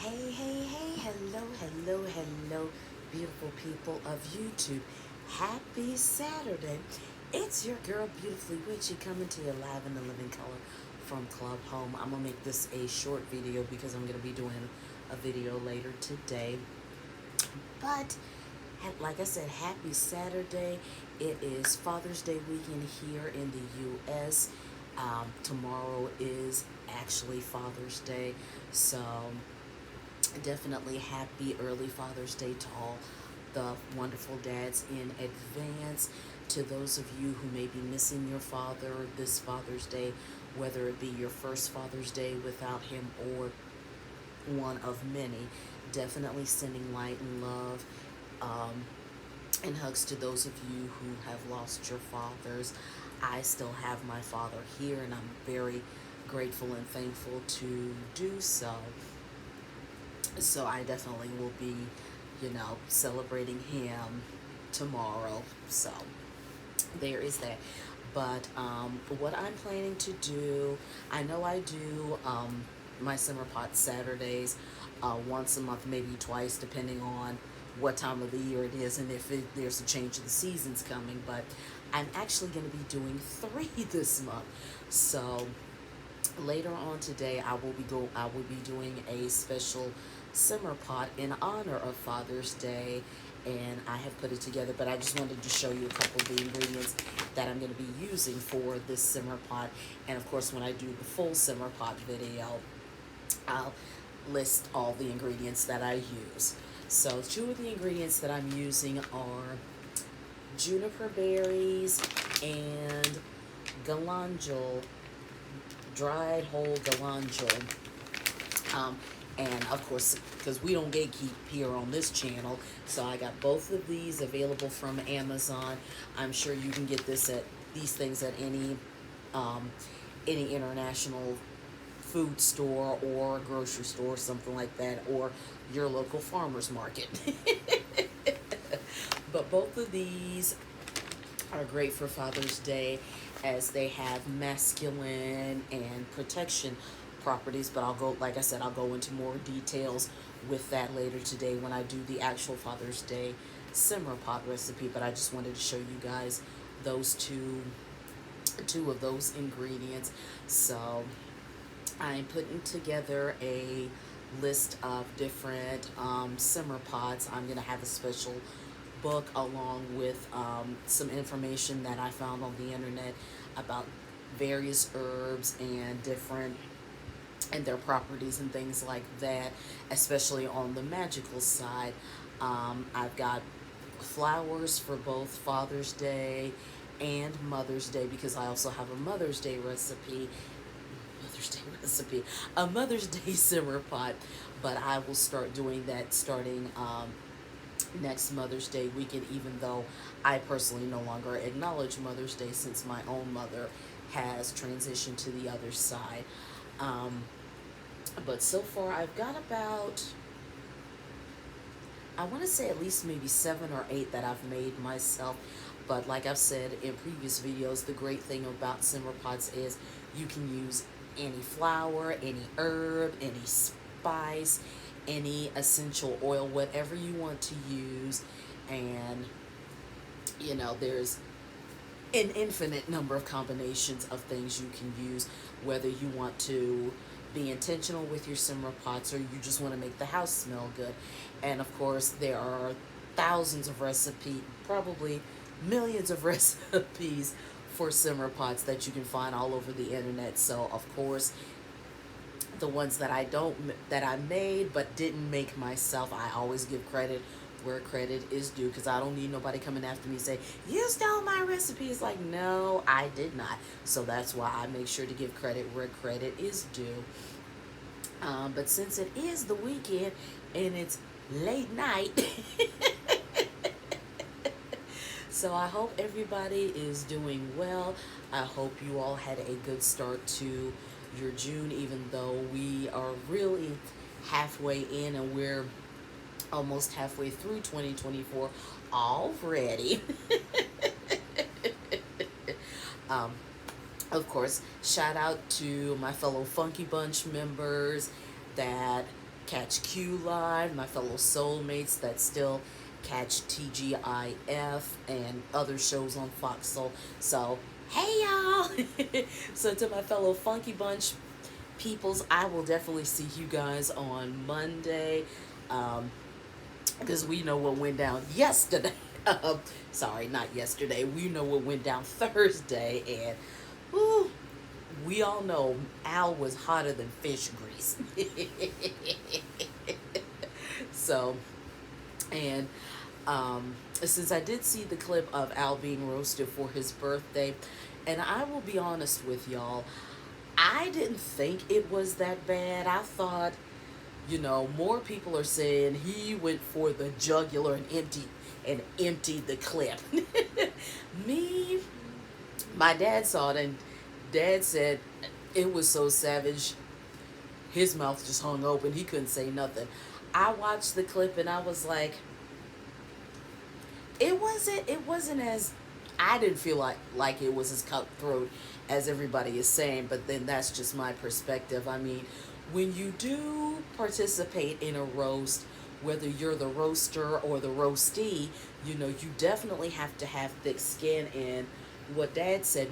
Hello, beautiful people of YouTube. Happy Saturday. It's your girl, Beautifully Witchy, coming to you live in the living color from Club Home. I'm going to make this a short video because I'm going to be doing a video later today. But, like I said, happy Saturday. It is Father's Day weekend here in the U.S. Tomorrow is actually Father's Day. So, definitely happy early Father's Day to all the wonderful dads in advance. To those of you who may be missing your father this Father's Day, whether it be your first Father's Day without him or one of many, definitely sending light and love and hugs to those of you who have lost your fathers. I still have my father here, and I'm very grateful and thankful to do so. So I definitely will be, celebrating him tomorrow. So there is that. But what I'm planning to do, I know I do my Simmer Pot Saturdays once a month, maybe twice, depending on what time of the year it is and if there's a change of the seasons coming. But I'm actually going to be doing 3 this month. So later on today, I will be doing a special simmer pot in honor of Father's Day, and I have put it together, but I just wanted to show you a couple of the ingredients that I'm going to be using for this simmer pot. And of course, when I do the full simmer pot video, I'll list all the ingredients that I use. So 2 of the ingredients that I'm using are juniper berries and galangal, dried whole galangal. And of course, because we don't gatekeep here on this channel, so I got both of these available from Amazon. I'm sure you can get these things at any international food store or grocery store, something like that, or your local farmer's market. But both of these are great for Father's Day, as they have masculine and protection properties. But like I said, I'll go into more details with that later today when I do the actual Father's Day simmer pot recipe. But I just wanted to show you guys those two of those ingredients. So I'm putting together a list of different simmer pots. I'm going to have a special book along with some information that I found on the internet about various herbs and their properties and things like that, especially on the magical side. I've got flowers for both Father's Day and Mother's Day, because I also have a Mother's Day recipe, a Mother's Day simmer pot. But I will start doing that starting next Mother's Day weekend, even though I personally no longer acknowledge Mother's Day since my own mother has transitioned to the other side. But so far I've got about, I want to say at least maybe 7 or 8 that I've made myself. But like I've said in previous videos, the great thing about simmer pots is you can use any flour, any herb, any spice, any essential oil, whatever you want to use. And there's an infinite number of combinations of things you can use, whether you want to be intentional with your simmer pots or you just want to make the house smell good. And of course, there are thousands of recipes, probably millions of recipes for simmer pots that you can find all over the internet. So of course, the ones that I made but didn't make myself, I always give credit where credit is due, because I don't need nobody coming after me and say, you stole my recipe. It's like, no, I did not. So that's why I make sure to give credit where credit is due. But since it is the weekend and it's late night, so I hope everybody is doing well. I hope you all had a good start to your June, even though we are really halfway in and we're almost halfway through 2024 already. Of course, shout out to my fellow Funky Bunch members that catch Q Live, my fellow soulmates that still catch TGIF and other shows on Fox Soul. So, hey y'all! So, to my fellow Funky Bunch peoples, I will definitely see you guys on Monday. Because we know what went down yesterday. Sorry, not yesterday. We know what went down Thursday, and whew, we all know Al was hotter than fish grease. So, and since I did see the clip of Al being roasted for his birthday, and I will be honest with y'all, I didn't think it was that bad. I thought, more people are saying he went for the jugular and emptied the clip. Me, my dad saw it, and Dad said it was so savage. His mouth just hung open. He couldn't say nothing. I watched the clip and I was like, it wasn't as, I didn't feel like it was as cutthroat as everybody is saying, but then that's just my perspective. I mean, when you do participate in a roast, whether you're the roaster or the roastee, you definitely have to have thick skin. And what Dad said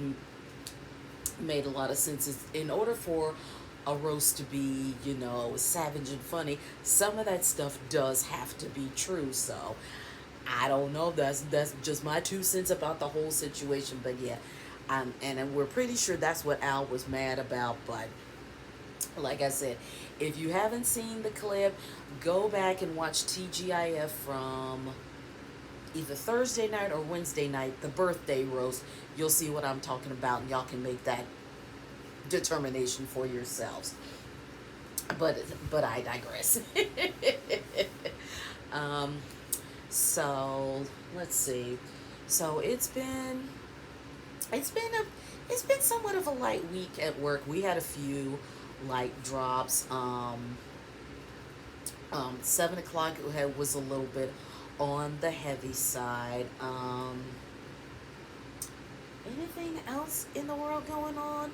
made a lot of sense. Is in order for a roast to be, savage and funny, some of that stuff does have to be true. So I don't know. That's just my 2 cents about the whole situation. But yeah, and we're pretty sure that's what Al was mad about. But like I said, if you haven't seen the clip, go back and watch TGIF from either Thursday night or Wednesday night, the birthday roast. You'll see what I'm talking about, and y'all can make that determination for yourselves. But I digress. um, so let's see. So it's been somewhat of a light week at work. We had a few light drops. 7 o'clock was a little bit on the heavy side. Anything else in the world going on?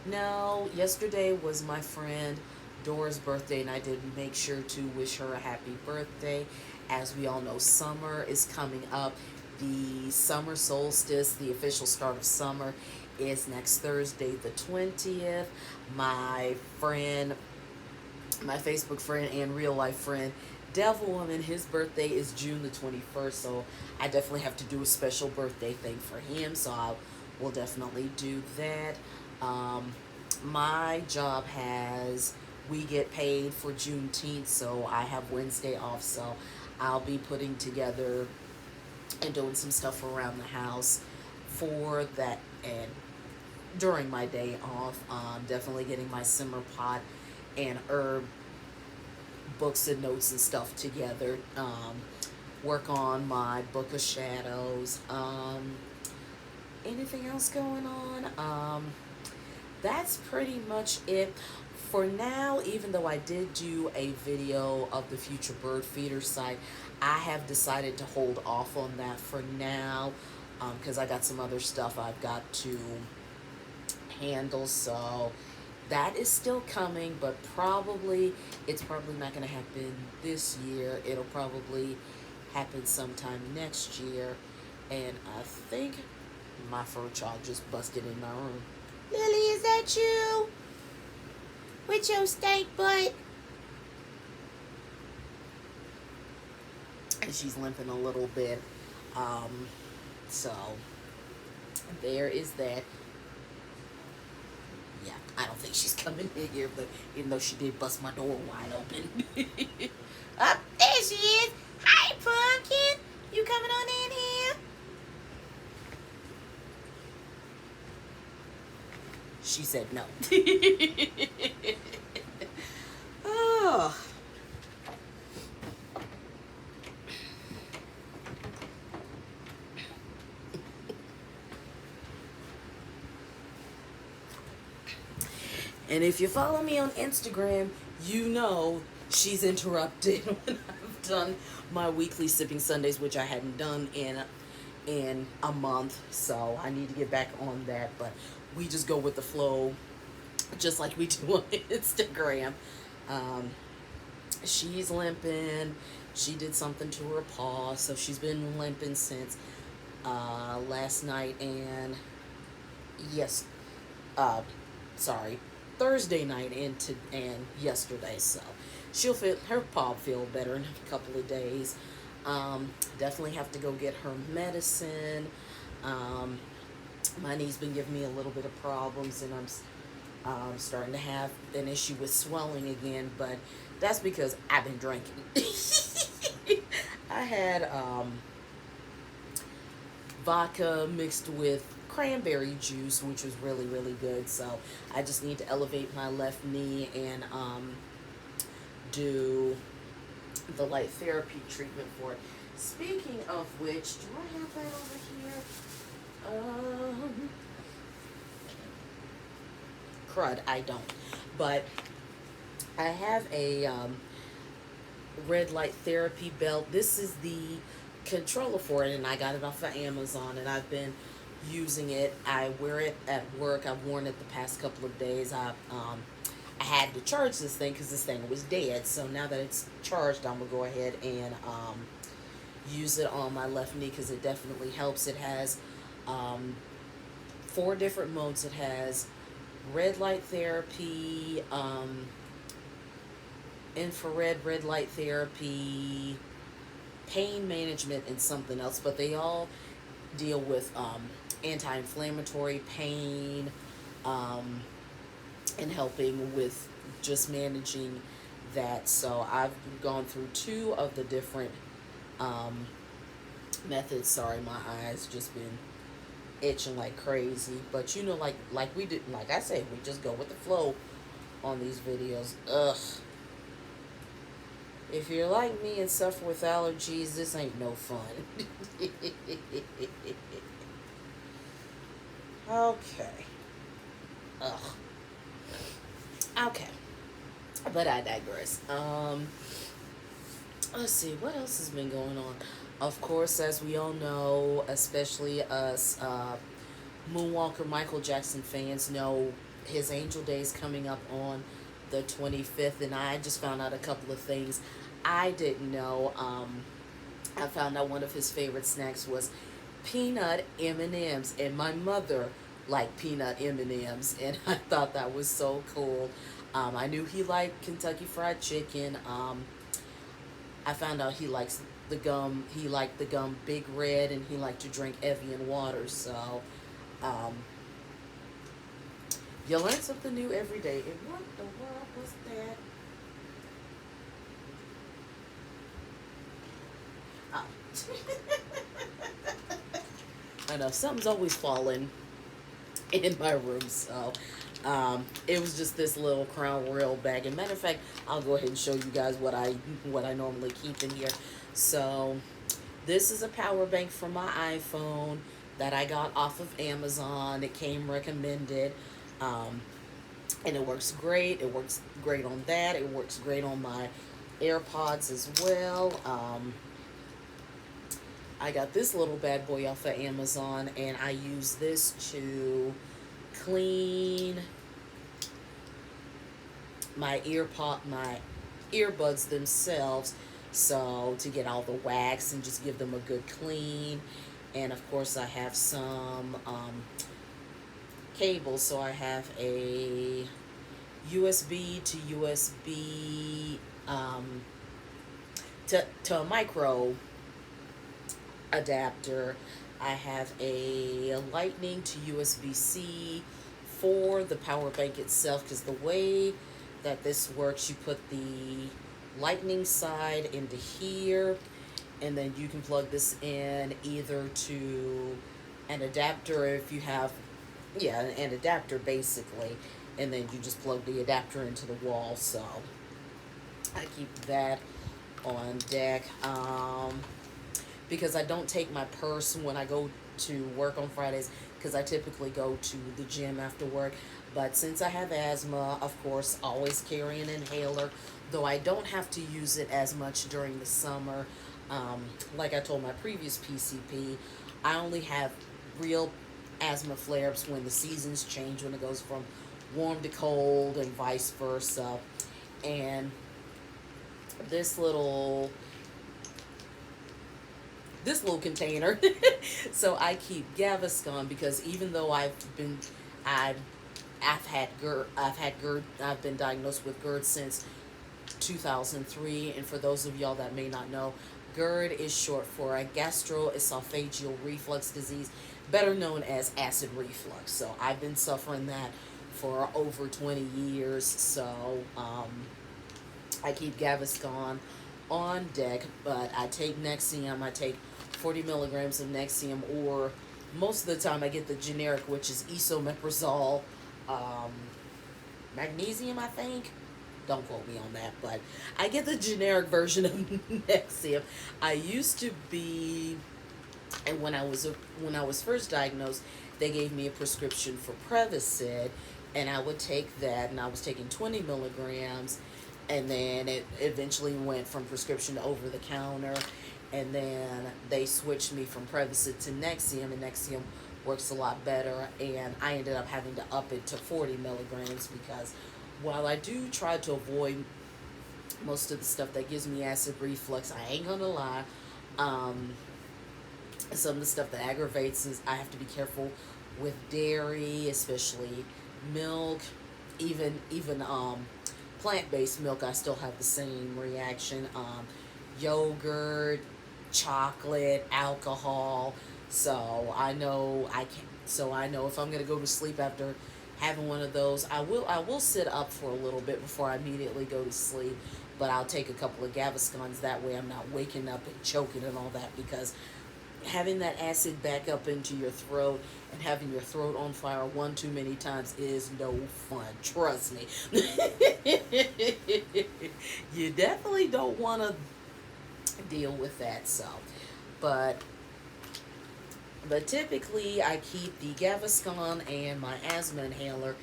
No, yesterday was my friend Dora's birthday, and I did make sure to wish her a happy birthday. As we all know, summer is coming up. The summer solstice, the official start of summer, is next Thursday, the 20th. My friend, my Facebook friend and real life friend, Devil Woman, his birthday is June the 21st, so I definitely have to do a special birthday thing for him, so I will definitely do that. My job we get paid for Juneteenth, so I have Wednesday off, so I'll be putting together and doing some stuff around the house for that, and during my day off, definitely getting my simmer pot and herb books and notes and stuff together. Work on my Book of Shadows. Anything else going on? That's pretty much it for now. Even though I did do a video of the future bird feeder site, I have decided to hold off on that for now, because I got some other stuff I've got to handle. So that is still coming, but it's probably not going to happen this year. It'll probably happen sometime next year. And I think my fur child just busted in my room. Lily, is that you? With your stank butt? And she's limping a little bit. So there is that. Yeah, I don't think she's coming in here, but even though she did bust my door wide open. Up there she is. Hi, Pumpkin. You coming on in here? She said no. Oh. And if you follow me on Instagram, you know she's interrupted when I've done my weekly Sipping Sundays, which I hadn't done in a month. So I need to get back on that. But we just go with the flow, just like we do on Instagram. she's limping. She did something to her paw, so she's been limping since last night and yes, uh, sorry, Thursday night and yesterday. So she'll feel her paw feel better in a couple of days. Definitely have to go get her medicine. Um, my knee's been giving me a little bit of problems, and I'm starting to have an issue with swelling again. But that's because I've been drinking. I had vodka mixed with cranberry juice, which was really, really good. So I just need to elevate my left knee and do the light therapy treatment for it. Speaking of which, do I have that over here? Crud, I don't. But I have a red light therapy belt. This is the controller for it, and I got it off of Amazon, and I've been using it. I wear it at work. I've worn it the past couple of days. I had to charge this thing because this thing was dead. So now that it's charged, I'm gonna go ahead and use it on my left knee because it definitely helps. It has um, 4 different modes. It has red light therapy, infrared red light therapy, pain management, and something else. But they all deal with anti-inflammatory pain, um, and helping with just managing that. So I've gone through 2 of the different um, methods. Sorry, my eyes just been itching like crazy. But you know, like we did, like I said, we just go with the flow on these videos. Ugh. If you're like me and suffer with allergies, this ain't no fun. Okay. Ugh. Okay. But I digress. Let's see, what else has been going on? Of course, as we all know, especially us Moonwalker Michael Jackson fans know his Angel Day is coming up on the 25th, and I just found out a couple of things I didn't know. I found out one of his favorite snacks was peanut M&Ms, and my mother liked peanut M&Ms, and I thought that was so cool. I knew he liked Kentucky Fried Chicken. I found out he likes the gum. He liked the gum Big Red, and he liked to drink Evian water. So, um, you learn something new every day. And what the world was that? Oh. I know something's always falling in my room, so it was just this little Crown Royal bag. And matter of fact, I'll go ahead and show you guys what I normally keep in here. So this is a power bank for my iPhone that I got off of Amazon. It came recommended, um, and it works great. It works great on that. It works great on my AirPods as well. I got this little bad boy off of Amazon, and I use this to clean my earbuds themselves, so to get all the wax and just give them a good clean. And of course I have some cables, so I have a USB to USB to a micro adapter. I have a lightning to USB-C for the power bank itself, because the way that this works, you put the lightning side into here, and then you can plug this in either to an adapter, if you have, yeah, an adapter basically, and then you just plug the adapter into the wall. So I keep that on deck. Because I don't take my purse when I go to work on Fridays, because I typically go to the gym after work. But since I have asthma, of course, always carry an inhaler, though I don't have to use it as much during the summer. Like I told my previous PCP, I only have real asthma flare-ups when the seasons change, when it goes from warm to cold and vice versa. And this little container. So I keep Gaviscon because even though I've I've been diagnosed with GERD since 2003. And for those of y'all that may not know, GERD is short for a gastroesophageal reflux disease, better known as acid reflux. So I've been suffering that for over 20 years. So I keep Gaviscon on deck, but I take Nexium. I take 40 milligrams of Nexium, or most of the time I get the generic, which is esomeprazole, um, magnesium, I think. Don't quote me on that, but I get the generic version of Nexium. I used to be, and when I was first diagnosed, they gave me a prescription for Prevacid, and I would take that, and I was taking 20 milligrams, and then it eventually went from prescription to over the counter, and then they switched me from Prevacid to Nexium, and Nexium works a lot better, and I ended up having to up it to 40 milligrams because while I do try to avoid most of the stuff that gives me acid reflux, I ain't gonna lie. Um, some of the stuff that aggravates is I have to be careful with dairy, especially milk, even plant-based milk. I still have the same reaction. Yogurt, chocolate, alcohol. So I know I can. So I know if I'm gonna go to sleep after having one of those, I will sit up for a little bit before I immediately go to sleep. But I'll take a couple of Gaviscons, that way I'm not waking up and choking and all that, because having that acid back up into your throat and having your throat on fire one too many times is no fun. Trust me. You definitely don't want to deal with that. So, but typically I keep the Gaviscon and my asthma inhaler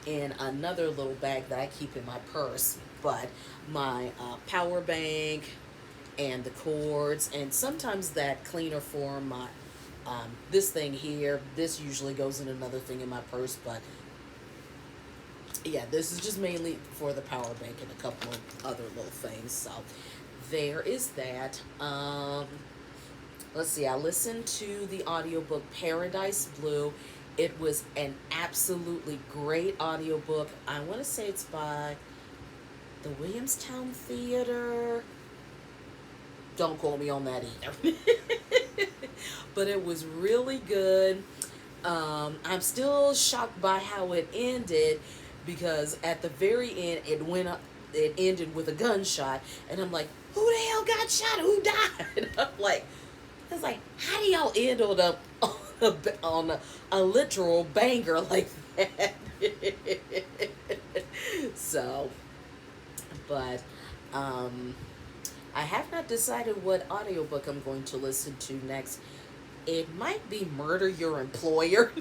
in another little bag that I keep in my purse. But my power bank and the cords, and sometimes that cleaner form, my this thing here, this usually goes in another thing in my purse. But yeah, this is just mainly for the power bank and a couple of other little things. So there is that. Let's see, I listened to the audiobook Paradise Blue. It was an absolutely great audiobook. I want to say it's by the Williamstown Theater. Don't quote me on that either. But it was really good. I'm still shocked by how it ended, because at the very end it ended with a gunshot, and I'm like, who the hell got shot? Who died? I'm like, it's like, how do y'all end on a literal banger like that? So, but I have not decided what audiobook I'm going to listen to next. It might be Murder Your Employer.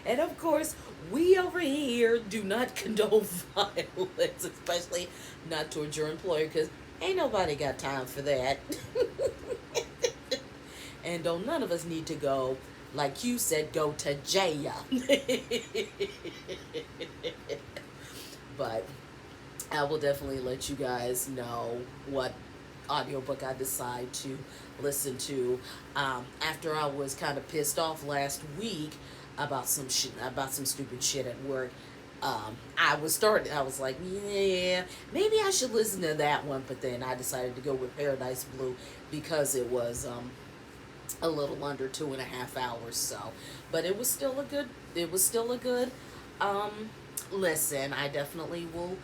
And of course, we over here do not condone violence, especially not towards your employer, because ain't nobody got time for that. And don't none of us need to go, like you said, go to jail. But I will definitely let you guys know what audiobook I decide to listen to. After I was kind of pissed off last week about some stupid shit at work, I was like, yeah, maybe I should listen to that one. But then I decided to go with Paradise Blue because it was a little under 2.5 hours. So, but it was still a good. Um, listen. I definitely will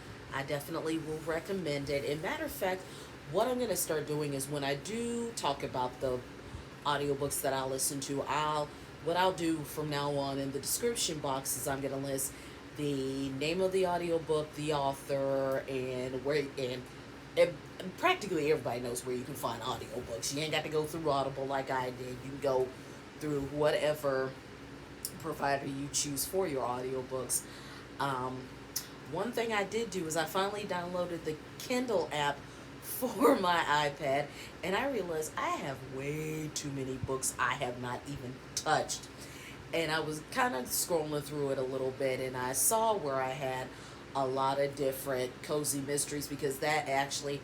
recommend it. And matter of fact, what I'm gonna start doing is when I do talk about the audiobooks that I listen to, what I'll do from now on in the description box is I'm gonna list the name of the audiobook, the author, and and practically everybody knows where you can find audiobooks. You ain't got to go through Audible like I did. You can go through whatever provider you choose for your audiobooks. Um, One thing I did do is I finally downloaded the Kindle app for my iPad, and I realized I have way too many books I have not even touched. And I was kind of scrolling through it a little bit, and I saw where I had a lot of different cozy mysteries, because that actually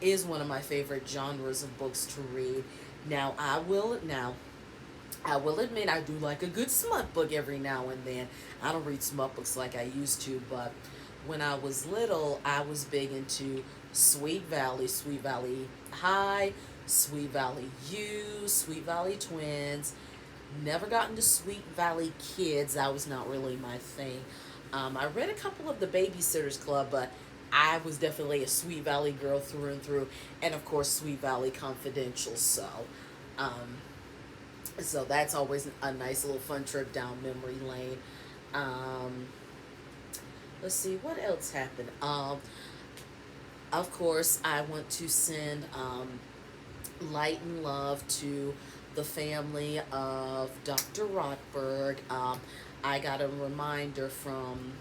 is one of my favorite genres of books to read. Now I will admit I do like a good smut book every now and then. I don't read smut books like I used to, but when I was little, I was big into Sweet Valley High, Sweet Valley U, Sweet Valley Twins. Never got into Sweet Valley Kids. That was not really my thing. I read a couple of the Babysitters Club, but I was definitely a Sweet Valley girl through and through, and of course Sweet Valley Confidential. Um, so that's always a nice little fun trip down memory lane. Um, let's see what else happened. Of course, I want to send light and love to the family of Dr. Rothberg. I got a reminder from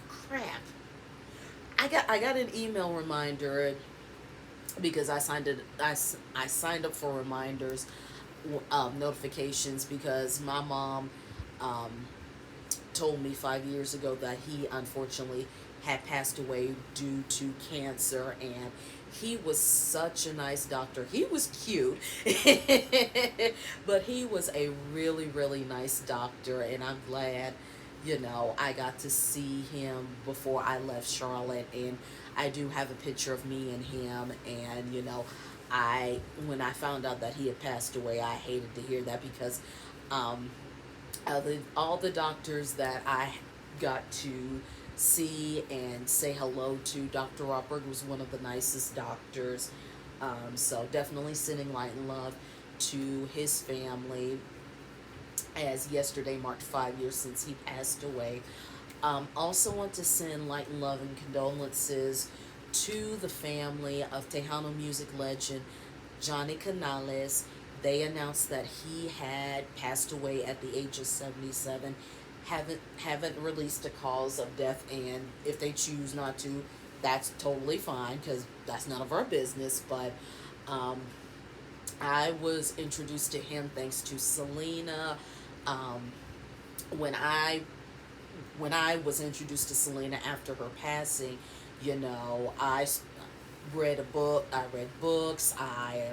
crap. I got an email reminder because I signed up for reminders, notifications, because my mom um, told me 5 years ago that he unfortunately had passed away due to cancer, and he was such a nice doctor. He was cute, but he was a really, really nice doctor, and I'm glad, I got to see him before I left Charlotte, and I do have a picture of me and him, and I when I found out that he had passed away, I hated to hear that, because um, all the doctors that I got to see and say hello to, Dr. Rothberg was one of the nicest doctors. So definitely sending light and love to his family, as yesterday marked 5 years since he passed away. Also want to send light and love and condolences to the family of Tejano music legend Johnny Canales. They announced that he had passed away at the age of 77. Haven't released a cause of death, and if they choose not to, that's totally fine, because that's none of our business. But um, I was introduced to him thanks to Selena. Um, when I when I was introduced to Selena after her passing, read a book. I read books. I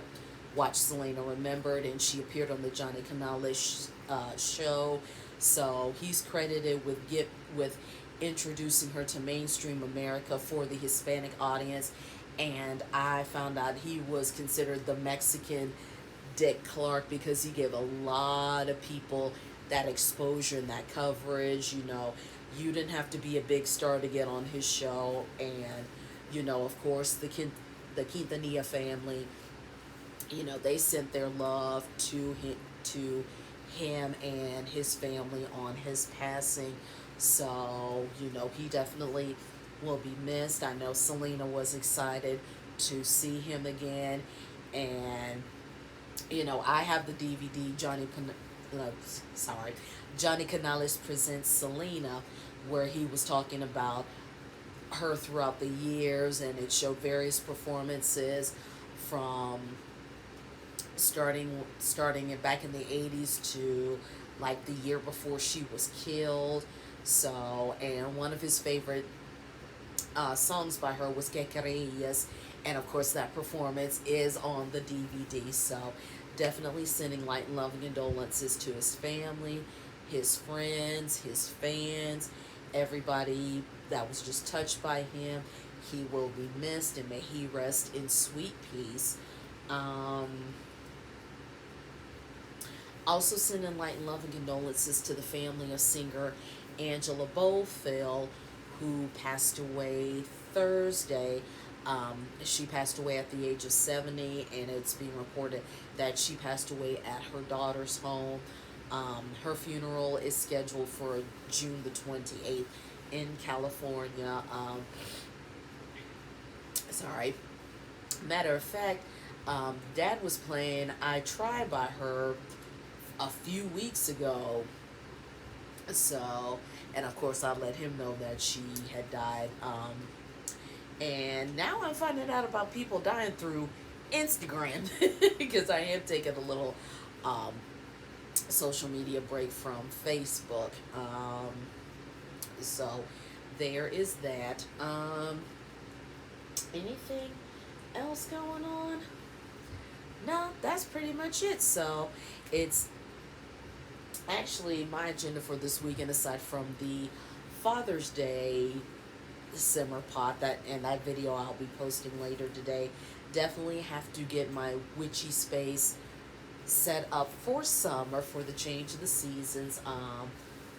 watched Selena Remembered, and she appeared on the Johnny Canales show. So he's credited with introducing her to mainstream America for the Hispanic audience. And I found out he was considered the Mexican Dick Clark, because he gave a lot of people that exposure and that coverage. You didn't have to be a big star to get on his show, and of course, the Quintanilla family. They sent their love to him and his family on his passing. So he definitely will be missed. I know Selena was excited to see him again, and I have the DVD, Johnny Canales Presents Selena, where he was talking about her throughout the years, and it showed various performances from starting it back in the 80s to like the year before she was killed. So, and one of his favorite songs by her was Que Querías, and of course that performance is on the DVD. So definitely sending light and love and condolences to his family, his friends, his fans, everybody that was just touched by him. He will be missed, and may he rest in sweet peace. Um, Also sending light and love and condolences to the family of singer Angela Bofill, who passed away Thursday. She passed away at the age of 70, and it's being reported that she passed away at her daughter's home. Her funeral is scheduled for June the 28th in California. Sorry. Matter of fact, Dad was playing I Try by her a few weeks ago. So, and of course, I let him know that she had died. And now I'm finding out about people dying through Instagram because I am taking a little social media break from Facebook. So there is that. Anything else going on? No, that's pretty much it. So it's actually my agenda for this weekend, aside from the Father's Day simmer pot that video I'll be posting later today. Definitely have to get my witchy space set up for summer for the change of the seasons.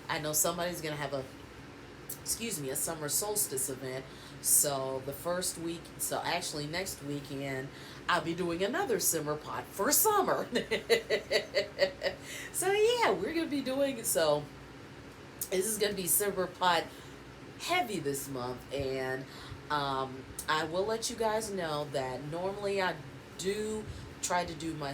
I know somebody's gonna have a summer solstice event. So the first week, so actually next weekend, I'll be doing another simmer pot for summer. So yeah, we're gonna be doing it. So this is gonna be simmer pot heavy this month, and I will let you guys know that normally I do try to do my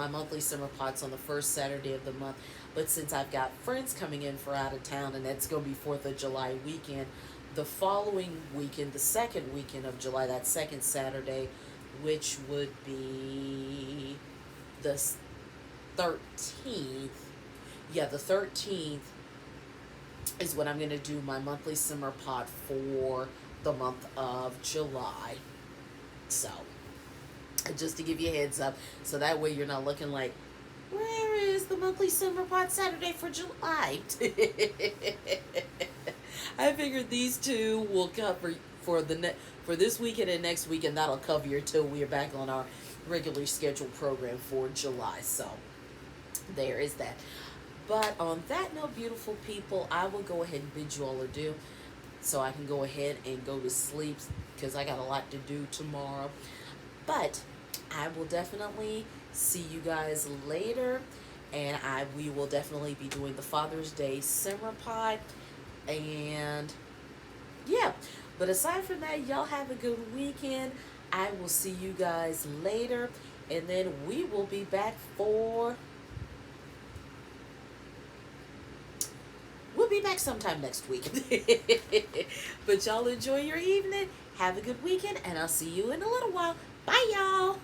monthly simmer pots on the first Saturday of the month, but since I've got friends coming in for out of town, and it's going to be 4th of July weekend, the following weekend, the second weekend of July, that second Saturday, which would be the 13th, yeah, the 13th is when I'm going to do my monthly simmer pot for the month of July. So, just to give you a heads up, so that way you're not looking like, where is the monthly simmer pot Saturday for July? I figured these two will cover for this weekend and next weekend. That'll cover you till we are back on our regularly scheduled program for July. So there is that. But on that note, beautiful people, I will go ahead and bid you all adieu, so I can go ahead and go to sleep because I got a lot to do tomorrow. But I will definitely see you guys later, and we will definitely be doing the Father's Day simmer pie, and yeah. But aside from that, y'all have a good weekend. I will see you guys later, and then we will be back We'll be back sometime next week. But y'all enjoy your evening. Have a good weekend, and I'll see you in a little while. Bye, y'all.